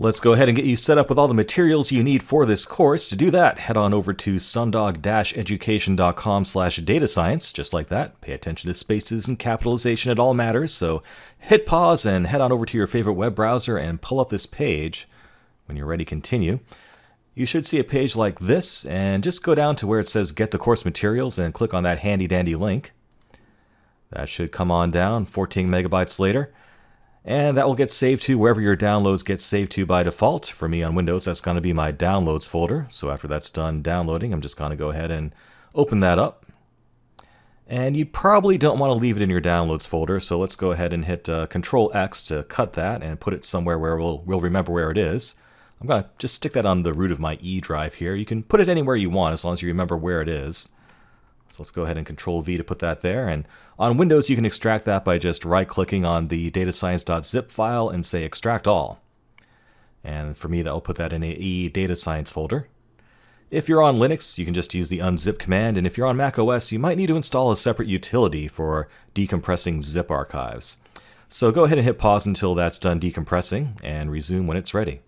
Let's go ahead and get you set up with all the materials you need for this course. To do that, head on over to sundog-education.com/datascience, just like that. Pay attention to spaces and capitalization, it all matters. So hit pause and head on over to your favorite web browser and pull up this page. When you're ready, continue. You should see a page like this, and just go down to where it says Get the Course Materials and click on that handy-dandy link. That should come on down 14 megabytes later. And that will get saved to wherever your downloads get saved to by default. For me on Windows, that's going to be my downloads folder. So after that's done downloading, I'm just going to go ahead and open that up. And you probably don't want to leave it in your downloads folder. So let's go ahead and hit Control X to cut that and put it somewhere where we'll remember where it is. I'm going to just stick that on the root of my E drive here. You can put it anywhere you want as long as you remember where it is. So let's go ahead and Control V to put that there. And on Windows, you can extract that by just right-clicking on the datascience.zip file and say Extract All. And for me, that will put that in a E Data Science folder. If you're on Linux, you can just use the unzip command. And if you're on Mac OS, you might need to install a separate utility for decompressing zip archives. So go ahead and hit pause until that's done decompressing and resume when it's ready.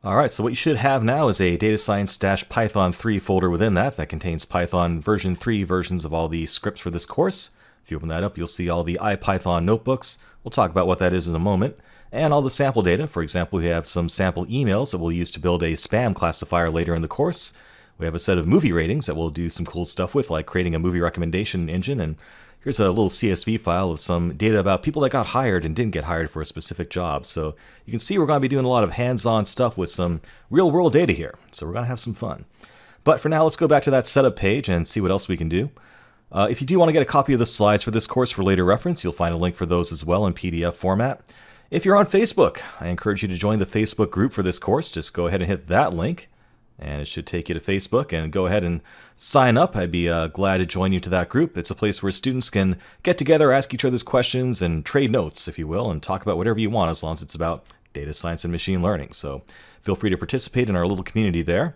Alright, so what you should have now is a datascience-python 3 folder within that contains Python version 3 versions of all the scripts for this course. If you open that up, you'll see all the IPython notebooks. We'll talk about what that is in a moment. And all the sample data. For example, we have some sample emails that we'll use to build a spam classifier later in the course. We have a set of movie ratings that we'll do some cool stuff with, like creating a movie recommendation engine. And here's a little CSV file of some data about people that got hired and didn't get hired for a specific job. So you can see we're going to be doing a lot of hands-on stuff with some real-world data here. So we're going to have some fun. But for now, let's go back to that setup page and see what else we can do. If you do want to get a copy of the slides for this course for later reference, you'll find a link for those as well in PDF format. If you're on Facebook, I encourage you to join the Facebook group for this course. Just go ahead and hit that link. And it should take you to Facebook, and go ahead and sign up. I'd be glad to join you to that group. It's a place where students can get together, ask each other's questions, and trade notes, if you will, and talk about whatever you want as long as it's about data science and machine learning. So feel free to participate in our little community there.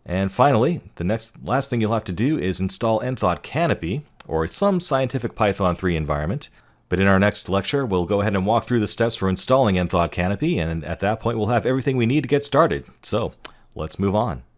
And finally, the last thing you'll have to do is install Enthought Canopy, or some scientific Python 3 environment. But in our next lecture, we'll go ahead and walk through the steps for installing Enthought Canopy, and at that point we'll have everything we need to get started. So let's move on.